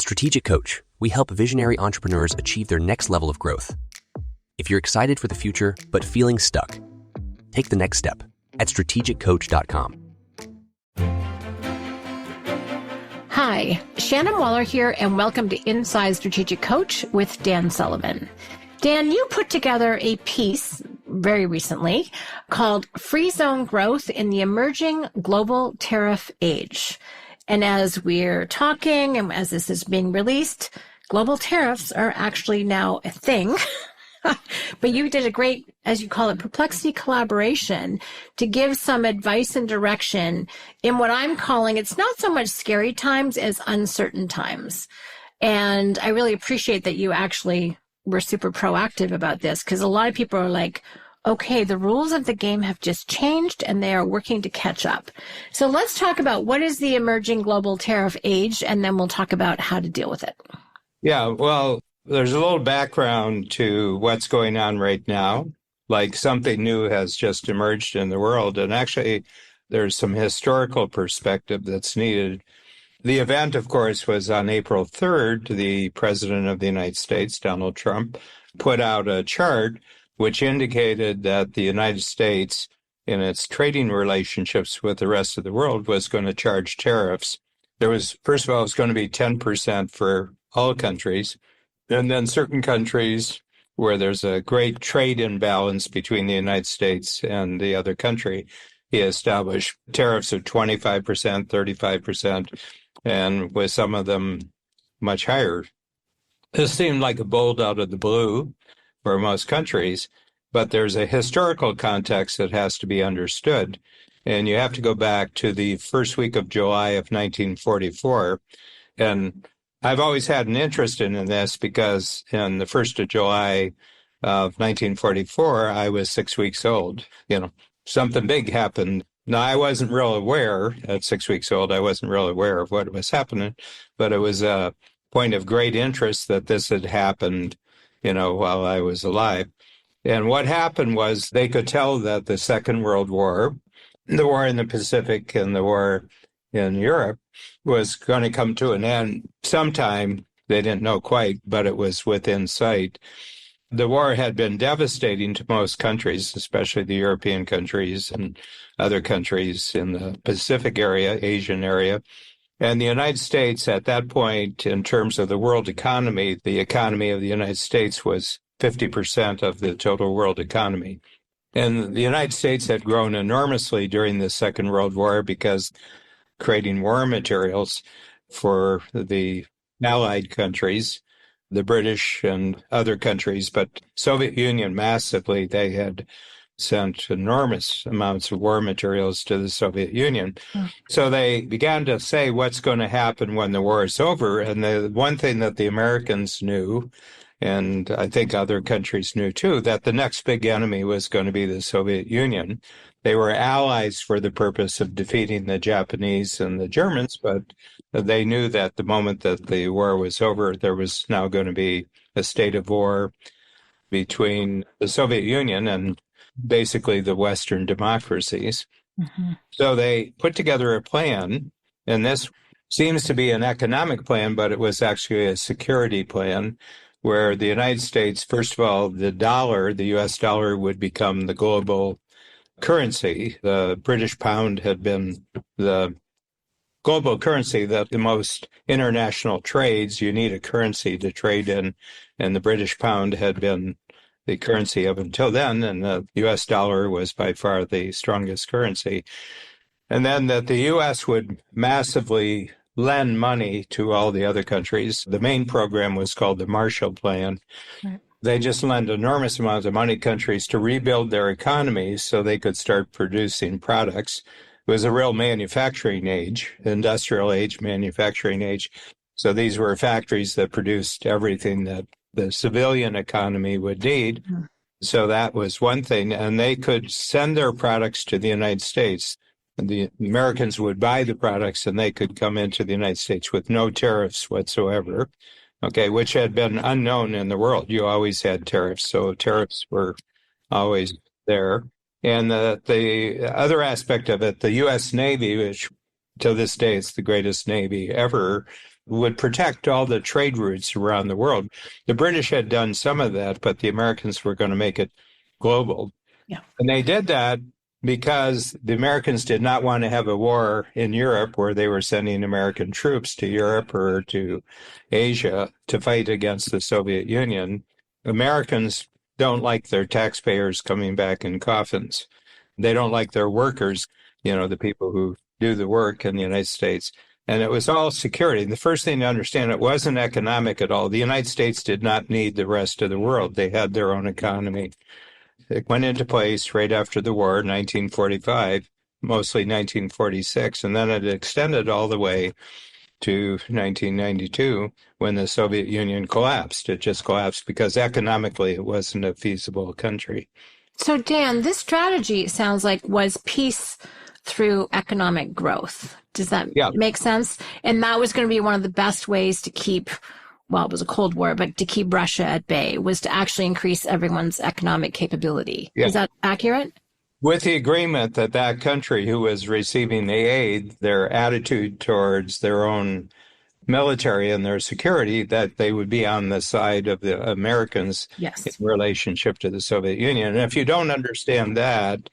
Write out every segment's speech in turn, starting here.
Strategic Coach, we help visionary entrepreneurs achieve their next level of growth. If you're excited for the future but feeling stuck, take the next step at strategiccoach.com. Hi, Shannon Waller here, and welcome to Inside Strategic Coach with Dan Sullivan. Dan, you put together a piece very recently called Free Zone Growth in the Emerging Global Tariff Age. And as we're talking and as this is being released, global tariffs are actually now a thing. But you did a great, as you call it, perplexity collaboration to give some advice and direction in what I'm calling, it's not so much scary times as uncertain times. And I really appreciate that you actually were super proactive about this, because a lot of people are like, okay, the rules of the game have just changed and they are working to catch up. So let's talk about what is the emerging global tariff age, and then we'll talk about how to deal with it. Yeah, well, there's a little background to what's going on right now. Like something new has just emerged in the world. And actually, there's some historical perspective that's needed. The event, of course, was on April 3rd. The President of the United States, Donald Trump, put out a chart which indicated that the United States, in its trading relationships with the rest of the world, was going to charge tariffs. There was, first of all, it was going to be 10% for all countries. And then certain countries where there's a great trade imbalance between the United States and the other country, he established tariffs of 25%, 35%, and with some of them much higher. This seemed like a bolt out of the blue for most countries, but there's a historical context that has to be understood. And you have to go back to the first week of July of 1944. And I've always had an interest in this because in the 1st of July of 1944, I was 6 weeks old. Something big happened. Now, I wasn't real aware at 6 weeks old. I wasn't real aware of what was happening, but it was a point of great interest that this had happened, while I was alive. And what happened was they could tell that the Second World War, the war in the Pacific and the war in Europe, was going to come to an end sometime. They didn't know quite, but it was within sight. The war had been devastating to most countries, especially the European countries and other countries in the Pacific area, Asian area. And the United States at that point, in terms of the world economy, the economy of the United States was 50% of the total world economy. And the United States had grown enormously during the Second World War because creating war materials for the Allied countries, the British and other countries, but Soviet Union massively, they had sent enormous amounts of war materials to the Soviet Union. So they began to say what's going to happen when the war is over. And the one thing that the Americans knew, and I think other countries knew too, that the next big enemy was going to be the Soviet Union. They were allies for the purpose of defeating the Japanese and the Germans, but they knew that the moment that the war was over, there was now going to be a state of war between the Soviet Union and basically the Western democracies. Mm-hmm. So they put together a plan, and this seems to be an economic plan, but it was actually a security plan where the United States, first of all, the dollar, the U.S. dollar, would become the global currency. The British pound had been the global currency that the most international trades, you need a currency to trade in, and the British pound had been the currency up until then, and the U.S. dollar was by far the strongest currency. And then that the U.S. would massively lend money to all the other countries. The main program was called the Marshall Plan. Right. They just lent enormous amounts of money to countries to rebuild their economies so they could start producing products. It was a real manufacturing age, industrial age, manufacturing age. So these were factories that produced everything that the civilian economy would need. Mm-hmm. So that was one thing. And they could send their products to the United States. The Americans would buy the products and they could come into the United States with no tariffs whatsoever, which had been unknown in the world. You always had tariffs, so tariffs were always there. And the other aspect of it, the U.S. Navy, which to this day is the greatest Navy ever, would protect all the trade routes around the world. The British had done some of that, but the Americans were going to make it global. Yeah. And they did that because the Americans did not want to have a war in Europe where they were sending American troops to Europe or to Asia to fight against the Soviet Union. Americans don't like their taxpayers coming back in coffins. They don't like their workers, the people who do the work in the United States. And it was all security. The first thing to understand, it wasn't economic at all. The United States did not need the rest of the world. They had their own economy. It went into place right after the war, 1945, mostly 1946, and then it extended all the way to 1992 when the Soviet Union collapsed. It just collapsed because economically it wasn't a feasible country. So, Dan, this strategy, it sounds like, was peace through economic growth. Does that make sense? And that was going to be one of the best ways to keep, well, it was a Cold War, but to keep Russia at bay, was to actually increase everyone's economic capability. Yeah. Is that accurate? With the agreement that that country who was receiving the aid, their attitude towards their own military and their security, that they would be on the side of the Americans in relationship to the Soviet Union. And if you don't understand that,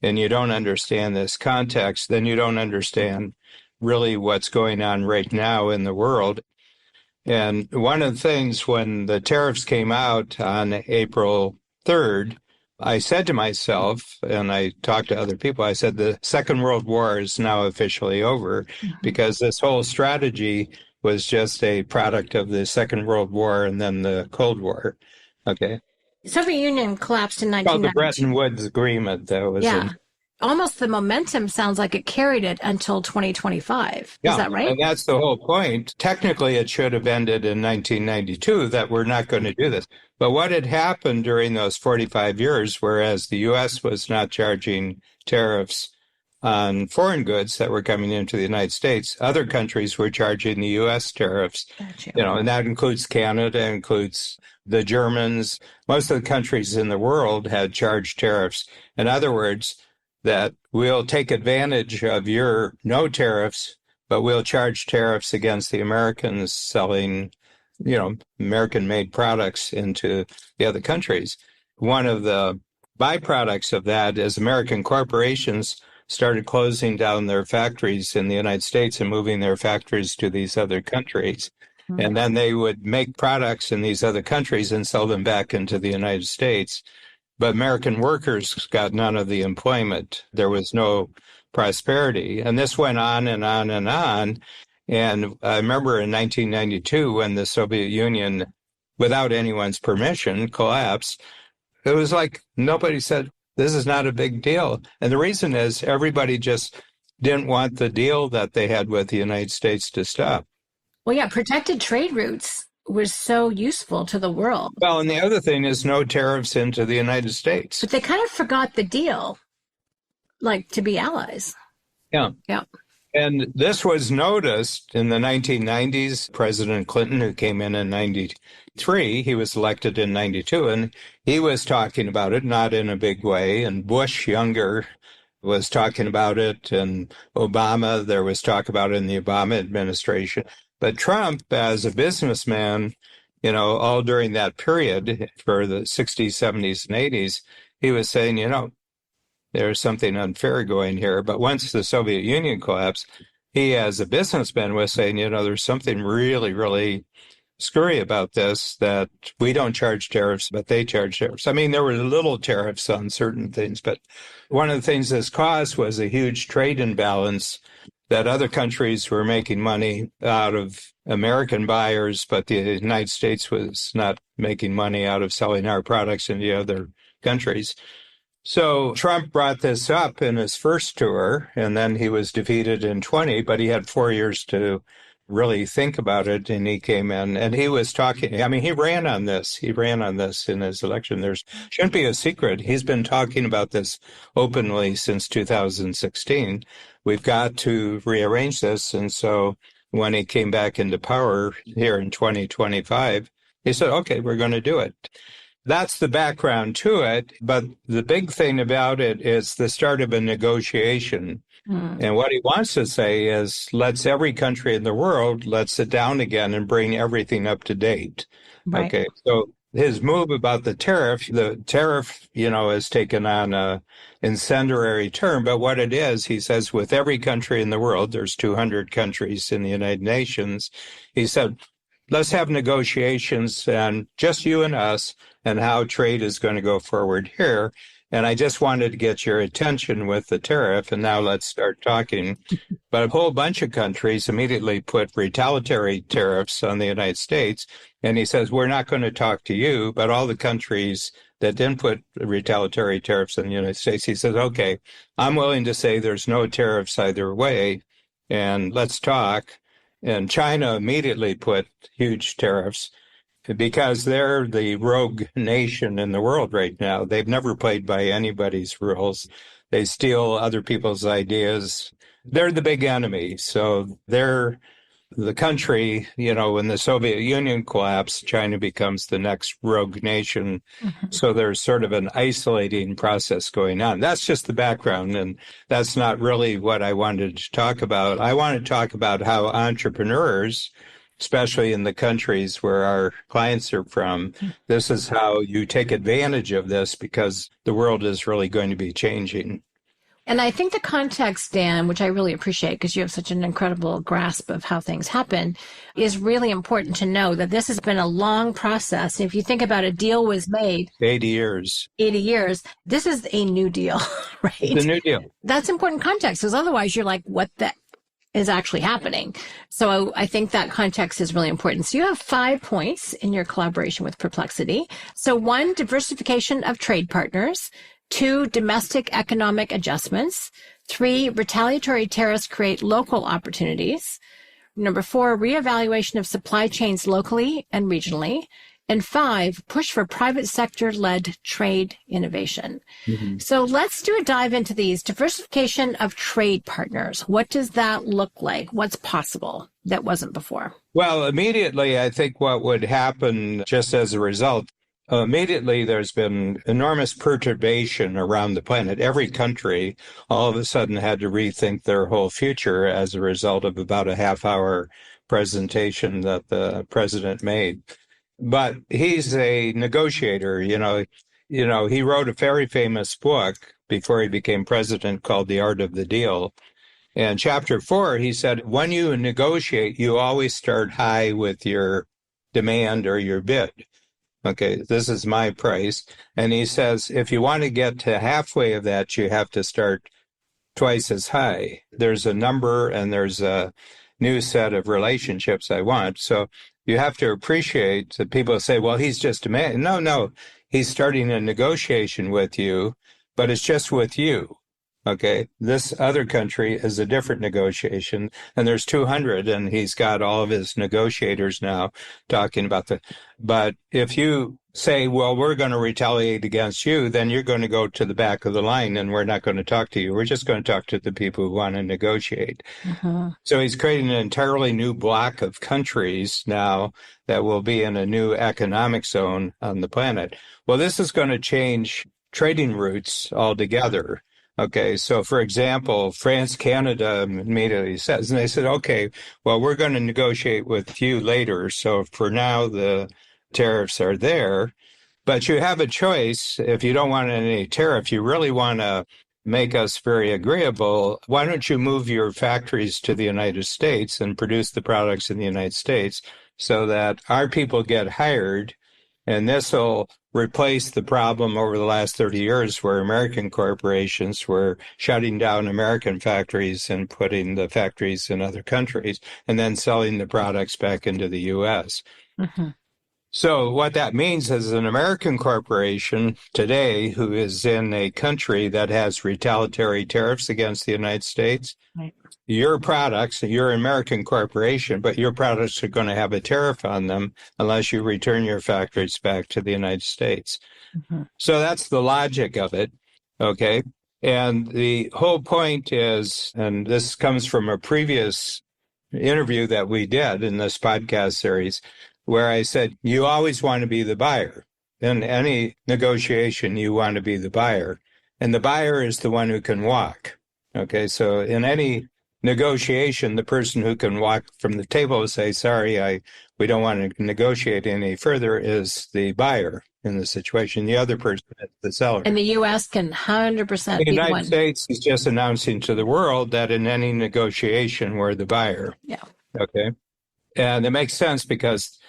and you don't understand this context, then you don't understand really what's going on right now in the world. And one of the things when the tariffs came out on April 3rd, I said to myself, and I talked to other people, I said, the Second World War is now officially over because this whole strategy was just a product of the Second World War and then the Cold War. Okay. The Soviet Union collapsed in 1992. Well, the Bretton Woods Agreement that was almost the momentum sounds like it carried it until 2025. Yeah, is that right? And that's the whole point. Technically, it should have ended in 1992 that we're not going to do this. But what had happened during those 45 years, whereas the U.S. was not charging tariffs on foreign goods that were coming into the United States, other countries were charging the U.S. tariffs. Gotcha. And that includes Canada, includes the Germans. Most of the countries in the world had charged tariffs. In other words, that we'll take advantage of your no tariffs, but we'll charge tariffs against the Americans selling, American-made products into the other countries. One of the byproducts of that is American corporations started closing down their factories in the United States and moving their factories to these other countries. Mm-hmm. And then they would make products in these other countries and sell them back into the United States. But American workers got none of the employment. There was no prosperity. And this went on and on and on. And I remember in 1992 when the Soviet Union, without anyone's permission, collapsed, it was like nobody said, this is not a big deal. And the reason is everybody just didn't want the deal that they had with the United States to stop. Well, yeah, protected trade routes was so useful to the world. Well, and the other thing is no tariffs into the United States. But they kind of forgot the deal, like to be allies. Yeah. Yeah. And this was noticed in the 1990s. President Clinton, who came in 93, he was elected in 92, and he was talking about it, not in a big way. And Bush, younger, was talking about it, and Obama, there was talk about it in the Obama administration. But Trump, as a businessman, all during that period for the 60s, 70s, and 80s, he was saying, there's something unfair going here. But once the Soviet Union collapsed, he, as a businessman, was saying, there's something really, really screwy about this, that we don't charge tariffs, but they charge tariffs. I mean, there were little tariffs on certain things, but one of the things this caused was a huge trade imbalance that other countries were making money out of American buyers, but the United States was not making money out of selling our products into other countries. So Trump brought this up in his first tour, and then he was defeated in 20, but he had 4 years to really think about it, and he came in, and he was talking. I mean, he ran on this. He ran on this in his election. There shouldn't be a secret. He's been talking about this openly since 2016. We've got to rearrange this. And so when he came back into power here in 2025, he said, okay, we're going to do it. That's the background to it. But the big thing about it is the start of a negotiation Mm. And what he wants to say is, let's every country in the world, let's sit down again and bring everything up to date. Right. Okay. So his move about the tariff, has taken on a incendiary term. But what it is, he says, with every country in the world, there's 200 countries in the United Nations. He said, let's have negotiations and just you and us and how trade is going to go forward here. And I just wanted to get your attention with the tariff, and now let's start talking. But a whole bunch of countries immediately put retaliatory tariffs on the United States. And he says, we're not going to talk to you, but all the countries that didn't put retaliatory tariffs on the United States, he says, okay, I'm willing to say there's no tariffs either way, and let's talk. And China immediately put huge tariffs because they're the rogue nation in the world right now. They've never played by anybody's rules. They steal other people's ideas. They're the big enemy. So they're the country, when the Soviet Union collapsed, China becomes the next rogue nation. Mm-hmm. So there's sort of an isolating process going on. That's just the background, and that's not really what I wanted to talk about. I want to talk about how entrepreneurs, especially in the countries where our clients are from, this is how you take advantage of this because the world is really going to be changing. And I think the context, Dan, which I really appreciate because you have such an incredible grasp of how things happen, is really important to know that this has been a long process. If you think about a deal was made 80 years. 80 years, this is a new deal, right? The new deal. That's important context because otherwise you're like, what the is actually happening? So I think that context is really important. So you have 5 points in your collaboration with Perplexity. So 1, diversification of trade partners. 2, domestic economic adjustments. 3, retaliatory tariffs create local opportunities. Number 4, reevaluation of supply chains locally and regionally. And 5, push for private sector-led trade innovation. Mm-hmm. So let's do a dive into these. Diversification of trade partners. What does that look like? What's possible that wasn't before? Well, immediately, I think what would happen just as a result, immediately there's been enormous perturbation around the planet. Every country all of a sudden had to rethink their whole future as a result of about a half-hour presentation that the president made. But he's a negotiator, he wrote a very famous book before he became president called The Art of the Deal. And chapter 4, he said, when you negotiate, you always start high with your demand or your bid. Okay, this is my price. And he says, if you want to get to halfway of that, you have to start twice as high. There's a number and there's a new set of relationships I want. So you have to appreciate that people say, well, he's just a man. No, he's starting a negotiation with you, but it's just with you. Okay, this other country is a different negotiation, and there's 200, and he's got all of his negotiators now talking about the. But if you say, well, we're going to retaliate against you, then you're going to go to the back of the line, and we're not going to talk to you. We're just going to talk to the people who want to negotiate. Mm-hmm. So he's creating an entirely new block of countries now that will be in a new economic zone on the planet. Well, this is going to change trading routes altogether. Okay, so for example, France, Canada immediately says, and they said, okay, well, we're going to negotiate with you later. So for now, the tariffs are there, but you have a choice. If you don't want any tariff, you really want to make us very agreeable. Why don't you move your factories to the United States and produce the products in the United States so that our people get hired? And this will replace the problem over the last 30 years where American corporations were shutting down American factories and putting the factories in other countries and then selling the products back into the U.S. Mm-hmm. So what that means is an American corporation today who is in a country that has retaliatory tariffs against the United States, right. Your products, you're an American corporation, but your products are going to have a tariff on them unless you return your factories back to the United States. Mm-hmm. So that's the logic of it, okay? And the whole point is, and this comes from a previous interview that we did in this podcast series, where I said, you always want to be the buyer. In any negotiation, you want to be the buyer. And the buyer is the one who can walk. Okay, so in any negotiation, the person who can walk from the table and say, sorry, we don't want to negotiate any further is the buyer in the situation. The other person is the seller. And the U.S. can 100% The be the United one. States is just announcing to the world that in any negotiation, we're the buyer. Yeah. Okay. And it makes sense because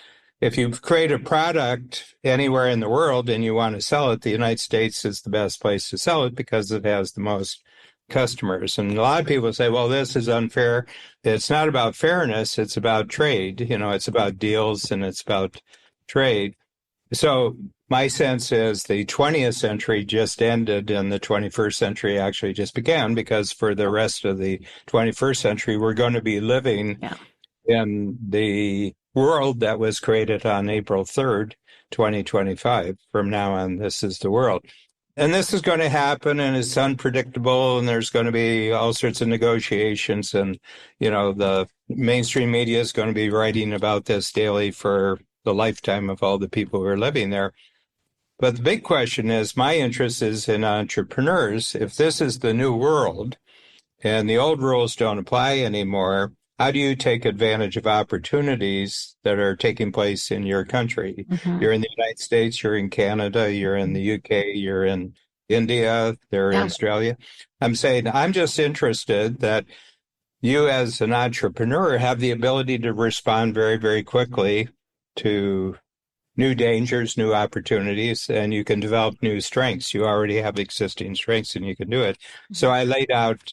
if you create a product anywhere in the world and you want to sell it, the United States is the best place to sell it because it has the most customers. And a lot of people say, well, this is unfair. It's not about fairness. It's about trade. It's about deals and it's about trade. So my sense is the 20th century just ended and the 21st century actually just began, because for the rest of the 21st century, we're going to be living in the world that was created on April 3rd, 2025. From now on, this is the world. And this is going to happen, and it's unpredictable, and there's going to be all sorts of negotiations. And, the mainstream media is going to be writing about this daily for the lifetime of all the people who are living there. But the big question is, my interest is in entrepreneurs. If this is the new world and the old rules don't apply anymore, how do you take advantage of opportunities that are taking place in your country? Mm-hmm. You're in the United States, you're in Canada, you're in the UK, you're in India, they're in Australia. I'm saying I'm just interested that you as an entrepreneur have the ability to respond very, very quickly to new dangers, new opportunities, and you can develop new strengths. You already have existing strengths and you can do it. Mm-hmm. So I laid out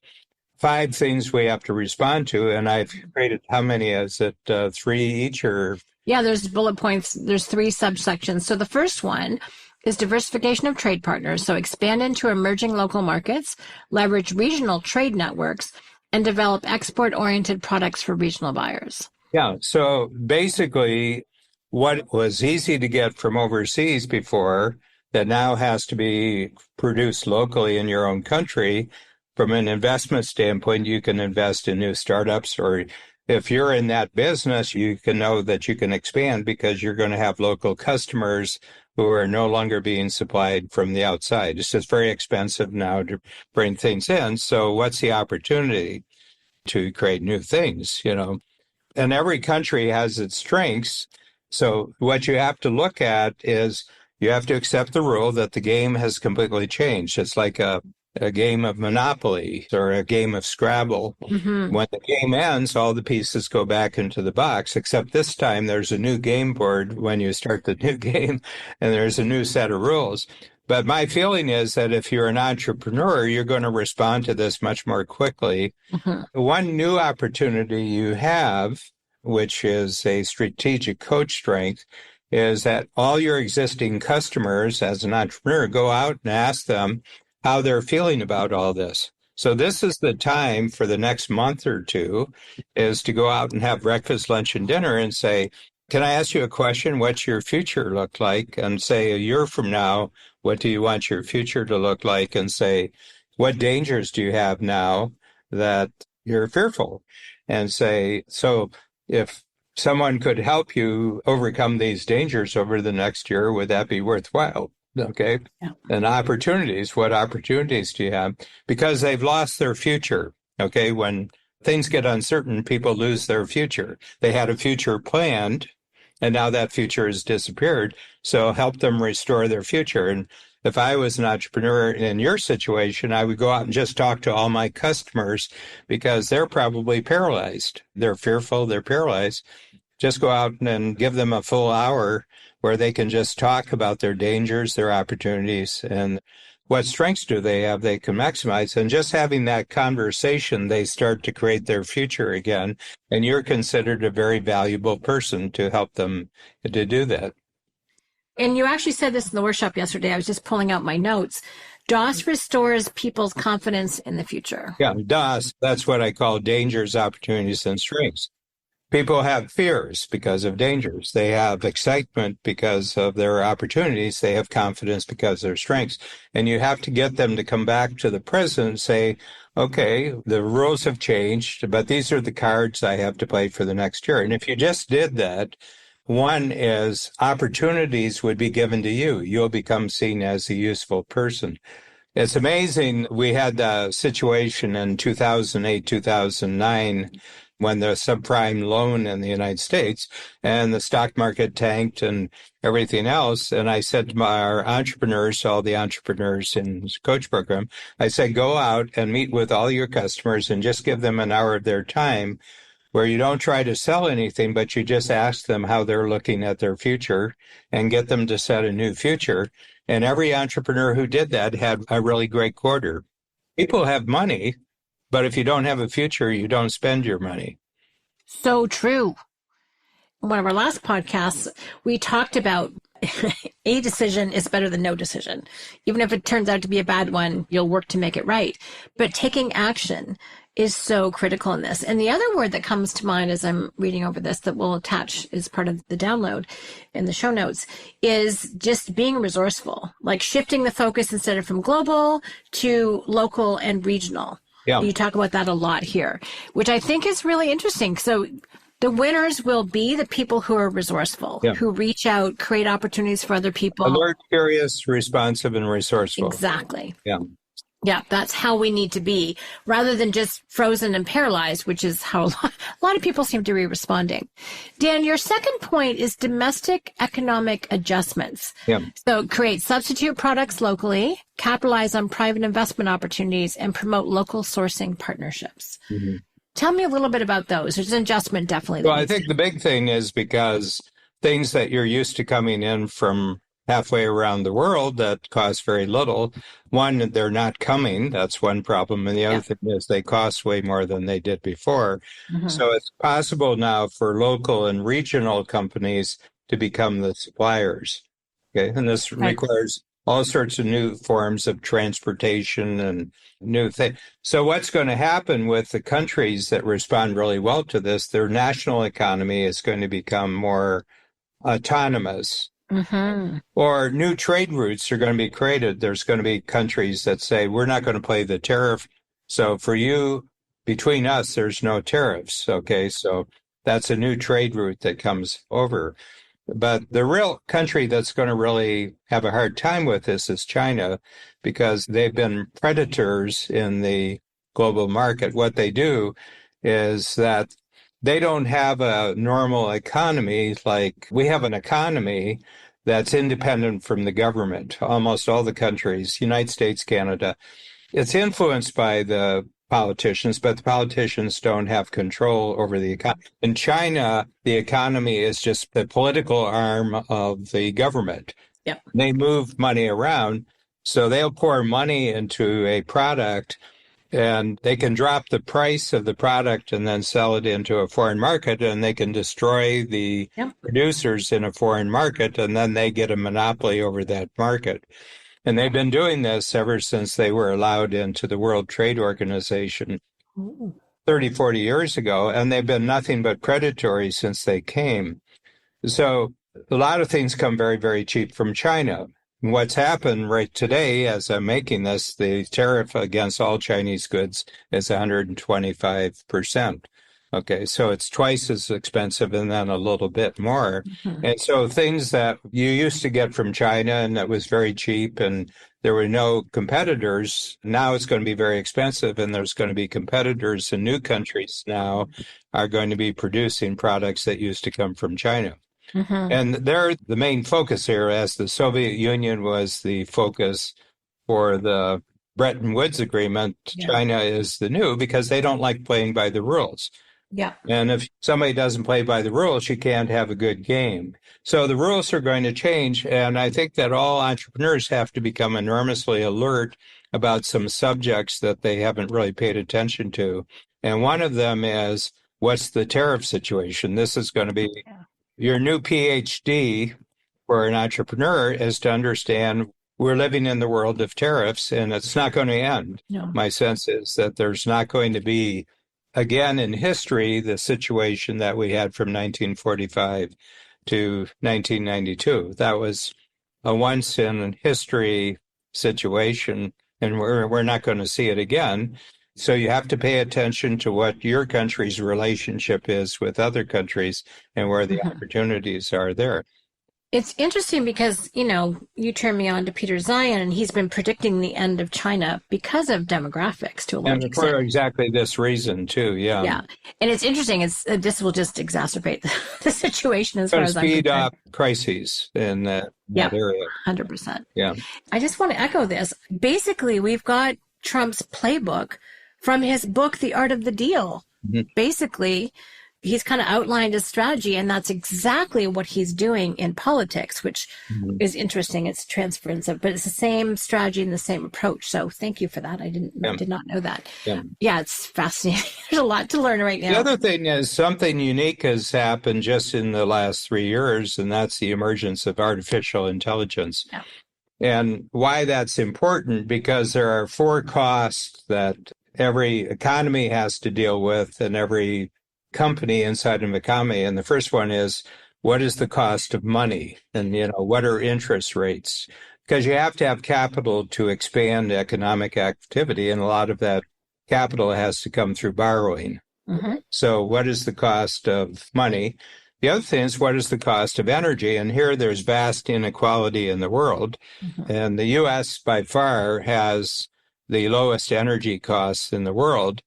5 things we have to respond to, and I've created, how many is it, 3 each, or? Yeah, there's bullet points. There's 3 subsections. So the first one is diversification of trade partners. So expand into emerging local markets, leverage regional trade networks, and develop export-oriented products for regional buyers. Yeah, so basically what was easy to get from overseas before that now has to be produced locally in your own country. From an investment standpoint, you can invest in new startups, or if you're in that business, you can know that you can expand because you're going to have local customers who are no longer being supplied from the outside. It's just very expensive now to bring things in. So what's the opportunity to create new things, And every country has its strengths. So what you have to look at is you have to accept the rule that the game has completely changed. It's like a game of Monopoly or a game of Scrabble. Mm-hmm. When the game ends, all the pieces go back into the box, except this time there's a new game board when you start the new game, and there's a new set of rules. But my feeling is that if you're an entrepreneur, you're going to respond to this much more quickly. Mm-hmm. One new opportunity you have, which is a strategic coach strength, is that all your existing customers as an entrepreneur go out and ask them how they're feeling about all this. So this is the time for the next month or 2 is to go out and have breakfast, lunch, and dinner and say, can I ask you a question? What's your future look like? And say a year from now, what do you want your future to look like? And say, what dangers do you have now that you're fearful? And say, so if someone could help you overcome these dangers over the next year, would that be worthwhile? Okay. Yeah. And opportunities, what opportunities do you have? Because they've lost their future. Okay. When things get uncertain, people lose their future. They had a future planned, and now that future has disappeared. So help them restore their future. And if I was an entrepreneur in your situation, I would go out and just talk to all my customers because they're probably paralyzed. They're fearful. They're paralyzed. Just go out and give them a full hour where they can just talk about their dangers, their opportunities, and what strengths do they have they can maximize. And just having that conversation, they start to create their future again. And you're considered a very valuable person to help them to do that. And you actually said this in the workshop yesterday. I was just pulling out my notes. DOS restores people's confidence in the future. Yeah, DOS, that's what I call dangers, opportunities, and strengths. People have fears because of dangers. They have excitement because of their opportunities. They have confidence because of their strengths. And you have to get them to come back to the present and say, okay, the rules have changed, but these are the cards I have to play for the next year. And if you just did that, one is opportunities would be given to you. You'll become seen as a useful person. It's amazing. We had the situation in 2008, 2009, when the subprime loan in the United States and the stock market tanked and everything else. And I said to our entrepreneurs, all the entrepreneurs in the coach program, I said, go out and meet with all your customers and just give them an hour of their time where you don't try to sell anything, but you just ask them how they're looking at their future and get them to set a new future. And every entrepreneur who did that had a really great quarter. People have money, but if you don't have a future, you don't spend your money. So true. One of our last podcasts, we talked about a decision is better than no decision. Even if it turns out to be a bad one, you'll work to make it right. But taking action is so critical in this. And the other word that comes to mind as I'm reading over this that we'll attach as part of the download in the show notes is just being resourceful, like shifting the focus instead of from global to local and regional. Yeah. You talk about that a lot here, which I think is really interesting. So the winners will be the people who are resourceful, who reach out, create opportunities for other people. Alert, curious, responsive, and resourceful. Exactly. Yeah. Yeah, that's how we need to be, rather than just frozen and paralyzed, which is how a lot of people seem to be responding. Dan, your second point is domestic economic adjustments. Yeah. So create substitute products locally, capitalize on private investment opportunities, and promote local sourcing partnerships. Mm-hmm. Tell me a little bit about those. There's an adjustment definitely. Well, I think the big thing is because things that you're used to coming in from halfway around the world that cost very little, one, they're not coming. That's one problem. And the other thing is they cost way more than they did before. Mm-hmm. So it's possible now for local and regional companies to become the suppliers. Okay. And this requires all sorts of new forms of transportation and new things. So what's going to happen with the countries that respond really well to this, their national economy is going to become more autonomous. Mm-hmm. Or new trade routes are going to be created. There's going to be countries that say, we're not going to play the tariff. So for you, between us, there's no tariffs. Okay, so that's a new trade route that comes over. But the real country that's going to really have a hard time with this is China, because they've been predators in the global market. What they do is that they don't have a normal economy like we have an economy that's independent from the government. Almost all the countries, United States, Canada, it's influenced by the politicians, but the politicians don't have control over the economy. In China, the economy is just the political arm of the government. Yep. They move money around, so they'll pour money into a product and they can drop the price of the product and then sell it into a foreign market, and they can destroy the producers in a foreign market, and then they get a monopoly over that market. And they've been doing this ever since they were allowed into the World Trade Organization 30, 40 years ago, and they've been nothing but predatory since they came. So a lot of things come very, very cheap from China. What's happened right today, as I'm making this, the tariff against all Chinese goods is 125%. Okay, so it's twice as expensive and then a little bit more. Mm-hmm. And so things that you used to get from China and that was very cheap and there were no competitors, now it's going to be very expensive, and there's going to be competitors in new countries now are going to be producing products that used to come from China. Mm-hmm. And they're the main focus here, as the Soviet Union was the focus for the Bretton Woods Agreement. Yeah. China is the new, because they don't like playing by the rules. Yeah. And if somebody doesn't play by the rules, you can't have a good game. So the rules are going to change. And I think that all entrepreneurs have to become enormously alert about some subjects that they haven't really paid attention to. And one of them is, what's the tariff situation? This is going to be your new PhD for an entrepreneur, is to understand we're living in the world of tariffs, and it's not going to end. No. My sense is that there's not going to be, again in history, the situation that we had from 1945 to 1992. That was a once in history situation, and we're not going to see it again. So you have to pay attention to what your country's relationship is with other countries and where the opportunities are there. It's interesting because, you turned me on to Peter Zion, and he's been predicting the end of China because of demographics to a large And extent. for exactly this reason, too, yeah. Yeah. And it's interesting. This will just exacerbate the situation as far as I'm concerned. Speed up crises in that area. 100%. Yeah. I just want to echo this. Basically, we've got Trump's playbook from his book, The Art of the Deal. Mm-hmm. Basically, he's kind of outlined his strategy, and that's exactly what he's doing in politics, which is interesting. It's transference of, but it's the same strategy and the same approach. So thank you for that. I did not know that. Yeah, it's fascinating. There's a lot to learn right now. The other thing is something unique has happened just in the last 3 years, and that's the emergence of artificial intelligence. Yeah. And why that's important, because there are 4 costs that every economy has to deal with, and every company inside of an economy. And the first one is, what is the cost of money? And, what are interest rates? Because you have to have capital to expand economic activity, and a lot of that capital has to come through borrowing. Mm-hmm. So what is the cost of money? The other thing is, what is the cost of energy? And here there's vast inequality in the world. Mm-hmm. And the U.S. by far has the lowest energy costs in the world.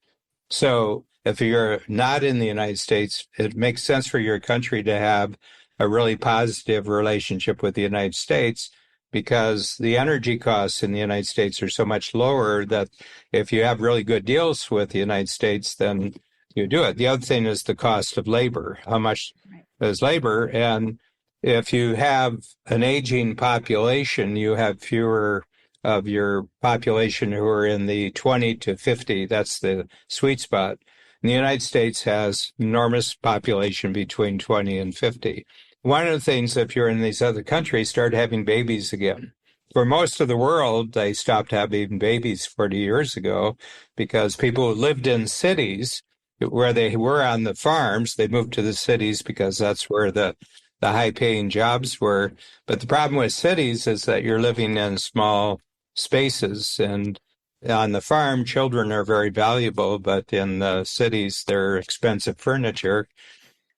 So if you're not in the United States, it makes sense for your country to have a really positive relationship with the United States, because the energy costs in the United States are so much lower that if you have really good deals with the United States, then you do it. The other thing is the cost of labor. How much is labor? And if you have an aging population, you have fewer of your population who are in the 20 to 50. That's the sweet spot. And the United States has enormous population between 20 and 50. One of the things, if you're in these other countries, start having babies again. For most of the world, they stopped having babies 40 years ago because people who lived in cities where they were on the farms, they moved to the cities because that's where the high-paying jobs were. But the problem with cities is that you're living in small spaces, and on the farm, children are very valuable, but in the cities, they're expensive furniture.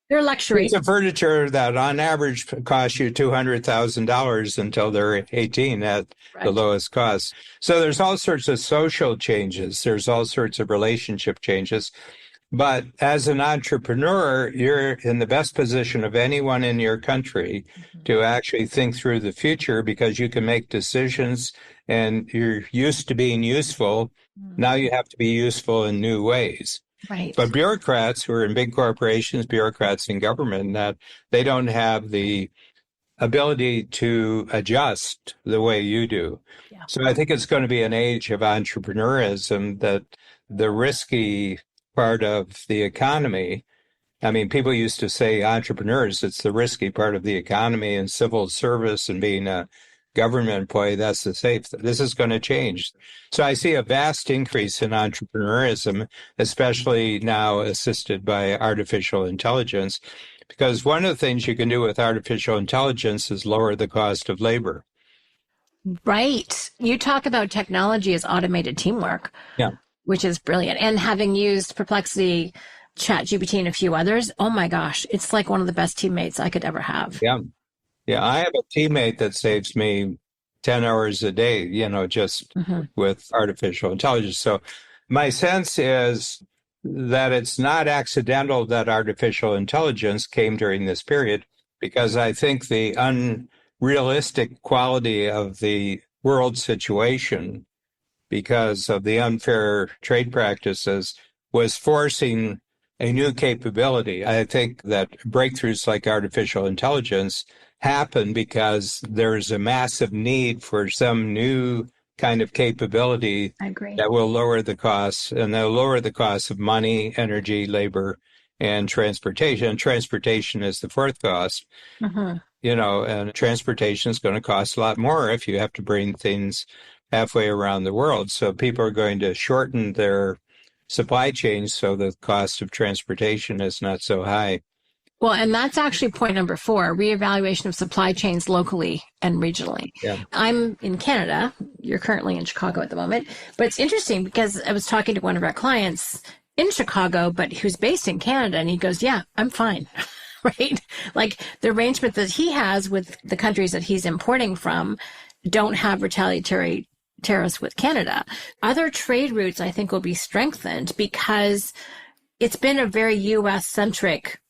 They're luxury. It's a furniture that on average costs you $200,000 until they're 18 at the lowest cost. So there's all sorts of social changes. There's all sorts of relationship changes. But as an entrepreneur, you're in the best position of anyone in your country to actually think through the future, because you can make decisions and you're used to being useful. Now you have to be useful in new ways. Right. But bureaucrats who are in big corporations, bureaucrats in government, that they don't have the ability to adjust the way you do. Yeah. So I think it's going to be an age of entrepreneurism, that the risky part of the economy. I mean, people used to say entrepreneurs, it's the risky part of the economy, and civil service and being a government employee, that's the safe. This is going to change. So I see a vast increase in entrepreneurism, especially now assisted by artificial intelligence, because one of the things you can do with artificial intelligence is lower the cost of labor. Right. You talk about technology as automated teamwork. Yeah. Which is brilliant. And having used Perplexity, ChatGPT, and a few others, oh my gosh, it's like one of the best teammates I could ever have. Yeah. Yeah. I have a teammate that saves me 10 hours a day, just with artificial intelligence. So my sense is that it's not accidental that artificial intelligence came during this period, because I think the unrealistic quality of the world situation, because of the unfair trade practices, was forcing a new capability. I think that breakthroughs like artificial intelligence happen because there's a massive need for some new kind of capability that will lower the costs, and they'll lower the costs of money, energy, labor, and transportation. And transportation is the fourth cost. And transportation is going to cost a lot more if you have to bring things halfway around the world. So people are going to shorten their supply chains so the cost of transportation is not so high. Well, and that's actually point number 4, reevaluation of supply chains locally and regionally. Yeah. I'm in Canada. You're currently in Chicago at the moment. But it's interesting because I was talking to one of our clients in Chicago, but who's based in Canada, and he goes, yeah, I'm fine. right? Like the arrangement that he has with the countries that he's importing from don't have retaliatory tariffs with Canada. Other trade routes, I think, will be strengthened because it's been a very U.S. centric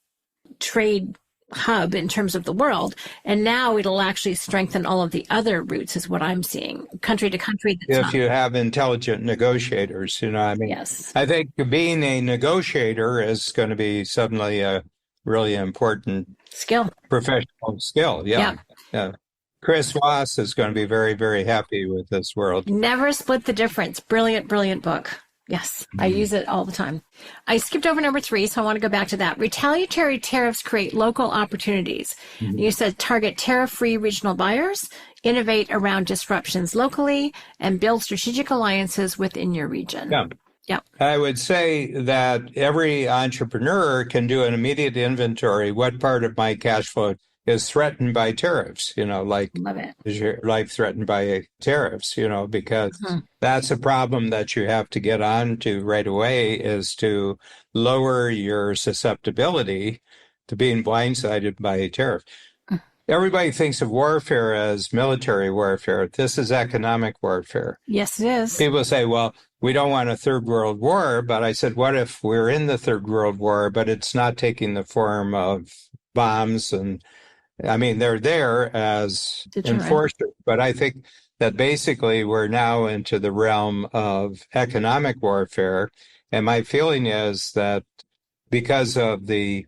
trade hub in terms of the world. And now it'll actually strengthen all of the other routes is what I'm seeing, country to country. If you have intelligent negotiators, I mean, yes. I think being a negotiator is going to be suddenly a really important skill, professional skill. Yeah. Chris Voss is going to be very, very happy with this world. Never Split the Difference. Brilliant, brilliant book. Yes, I use it all the time. I skipped over number 3, so I want to go back to that. Retaliatory tariffs create local opportunities. You said target tariff-free regional buyers, innovate around disruptions locally, and build strategic alliances within your region. Yeah. I would say that every entrepreneur can do an immediate inventory. What part of my cash flow is threatened by tariffs, like Love it. is your life threatened by tariffs, because that's a problem that you have to get on to right away, is to lower your susceptibility to being blindsided by a tariff. Everybody thinks of warfare as military warfare. This is economic warfare. Yes, it is. People say, well, we don't want a third world war, but I said, what if we're in the third world war, but it's not taking the form of bombs and I mean, they're there as enforcers, but I think that basically we're now into the realm of economic warfare. And my feeling is that because of the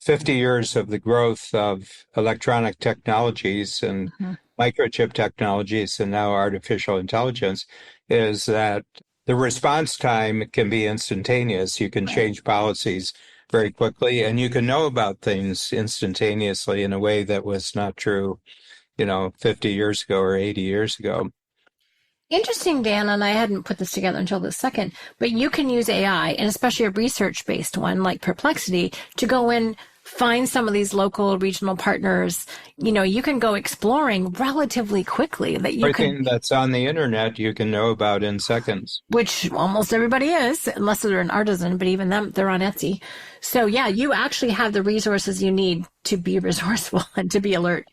50 years of the growth of electronic technologies and microchip technologies and now artificial intelligence, is that the response time can be instantaneous. You can change policies very quickly, and you can know about things instantaneously in a way that was not true, 50 years ago or 80 years ago. Interesting, Dan, and I hadn't put this together until this second, but you can use AI, and especially a research-based one like Perplexity, to go in, find some of these local regional partners. You can go exploring relatively quickly. Everything that's on the internet you can know about in seconds. Which almost everybody is, unless they're an artisan, but even them, they're on Etsy. So yeah, you actually have the resources you need to be resourceful and to be alert.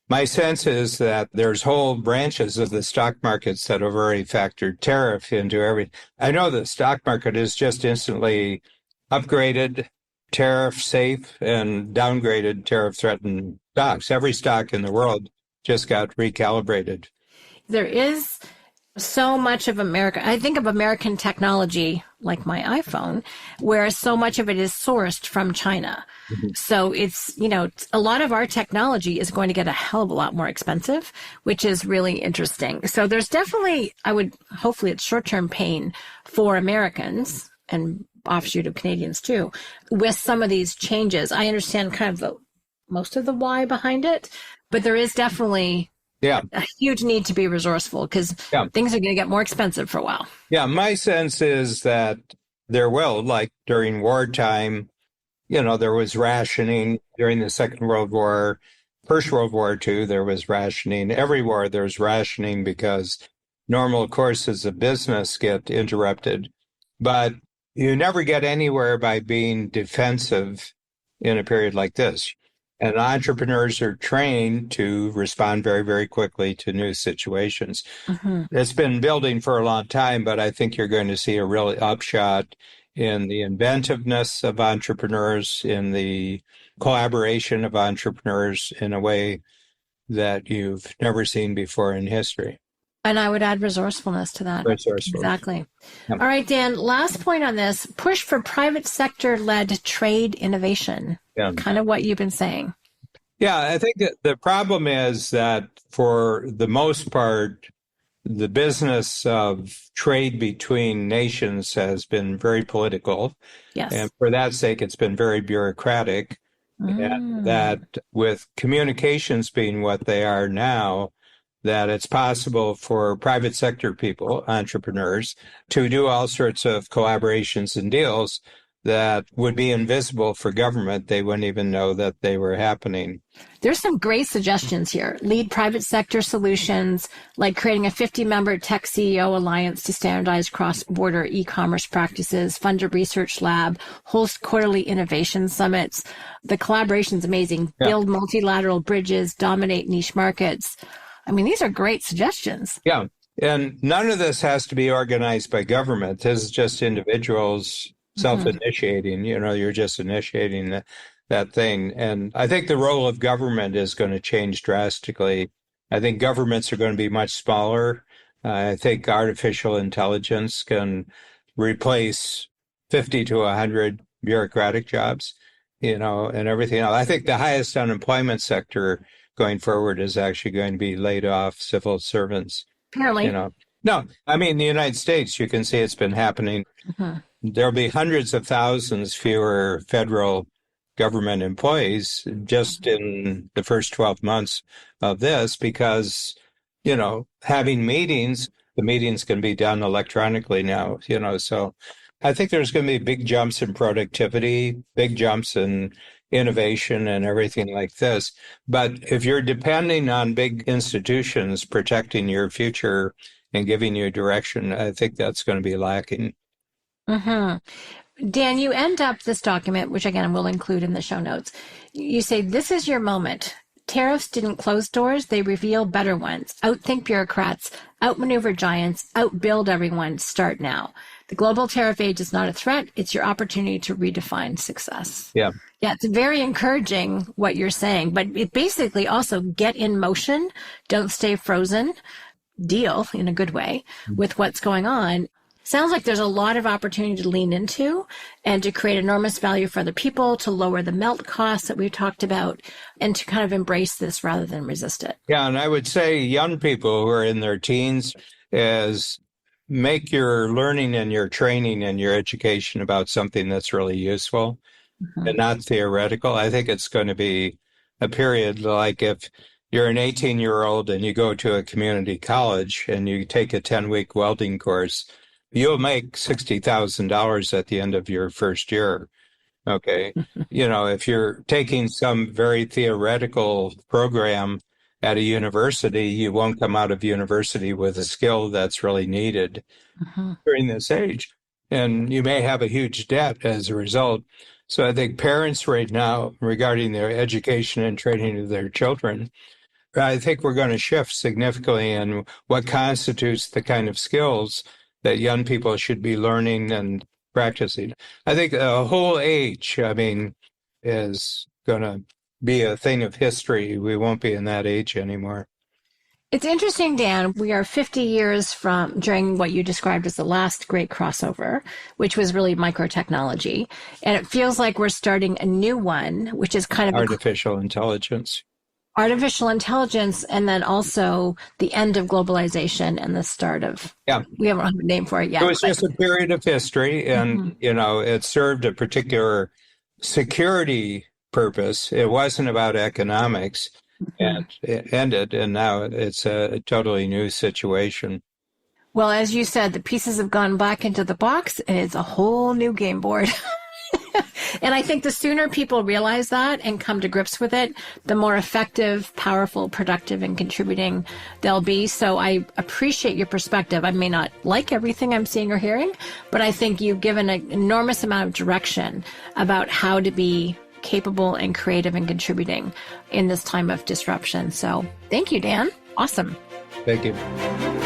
My sense is that there's whole branches of the stock markets that have already factored tariff into everything. I know the stock market is just instantly upgraded tariff safe and downgraded tariff threatened stocks. Every stock in the world just got recalibrated. There is so much of America. I think of American technology like my iPhone, where so much of it is sourced from China. So it's, a lot of our technology is going to get a hell of a lot more expensive, which is really interesting. So there's definitely, hopefully it's short-term pain for Americans and offshoot of Canadians too, with some of these changes. I understand kind of most of the why behind it, but there is definitely a huge need to be resourceful because things are going to get more expensive for a while. Yeah, my sense is that there will, like during wartime, there was rationing during the Second World War, First World War II, there was rationing. Every war there's rationing because normal courses of business get interrupted. But you never get anywhere by being defensive in a period like this. And entrepreneurs are trained to respond very, very quickly to new situations. It's been building for a long time, but I think you're going to see a really upshot in the inventiveness of entrepreneurs, in the collaboration of entrepreneurs in a way that you've never seen before in history. And I would add resourcefulness to that. Exactly. All right, Dan, last point on this, push for private sector-led trade innovation. Kind of what you've been saying. Yeah, I think that the problem is that for the most part, the business of trade between nations has been very political. Yes. And for that sake, it's been very bureaucratic. And that with communications being what they are now, that it's possible for private sector people, entrepreneurs, to do all sorts of collaborations and deals that would be invisible for government. They wouldn't even know that they were happening. There's some great suggestions here. Lead private sector solutions, like creating a 50-member tech CEO alliance to standardize cross-border e-commerce practices, fund a research lab, host quarterly innovation summits. The collaboration's amazing. Yeah. Build multilateral bridges, dominate niche markets. I mean, these are great suggestions. Yeah. And none of this has to be organized by government. This is just individuals self-initiating. You're just initiating that thing. And I think the role of government is going to change drastically. I think governments are going to be much smaller. I think artificial intelligence can replace 50 to 100 bureaucratic jobs, and everything else. I think the highest unemployment sector going forward is actually going to be laid off civil servants. Apparently. No, I mean, the United States, you can see it's been happening. There'll be hundreds of thousands fewer federal government employees just in the first 12 months of this because, having meetings, the meetings can be done electronically now, so I think there's going to be big jumps in productivity, big jumps in innovation and everything like this. But if you're depending on big institutions protecting your future and giving you direction, I think that's going to be lacking. Dan, you end up this document, which again, we'll include in the show notes. You say, this is your moment. Tariffs didn't close doors. They reveal better ones. Outthink bureaucrats, outmaneuver giants, outbuild everyone. Start now. The global tariff age is not a threat. It's your opportunity to redefine success. Yeah. Yeah, it's very encouraging what you're saying, but it basically also get in motion. Don't stay frozen. Deal in a good way with what's going on. Sounds like there's a lot of opportunity to lean into and to create enormous value for other people, to lower the melt costs that we've talked about, and to kind of embrace this rather than resist it. Yeah, and I would say young people who are in their teens is make your learning and your training and your education about something that's really useful and not theoretical. I think it's going to be a period like if you're an 18-year-old and you go to a community college and you take a 10-week welding course, you'll make $60,000 at the end of your first year. Okay. If you're taking some very theoretical program at a university, you won't come out of university with a skill that's really needed during this age. And you may have a huge debt as a result. So I think parents right now, regarding their education and training of their children, I think we're going to shift significantly in what constitutes the kind of skills that young people should be learning and practicing. I think the whole age, is going to be a thing of history. We won't be in that age anymore. It's interesting, Dan, we are 50 years from during what you described as the last great crossover, which was really microtechnology. And it feels like we're starting a new one, which is kind of artificial intelligence. Artificial intelligence, and then also the end of globalization and the start of, we haven't had a name for it yet. It was just a period of history, and, it served a particular security purpose. It wasn't about economics, and it ended, and now it's a totally new situation. Well, as you said, the pieces have gone back into the box, and it's a whole new game board. And I think the sooner people realize that and come to grips with it, the more effective, powerful, productive, and contributing they'll be. So I appreciate your perspective. I may not like everything I'm seeing or hearing, but I think you've given an enormous amount of direction about how to be capable and creative and contributing in this time of disruption. So thank you, Dan. Awesome. Thank you.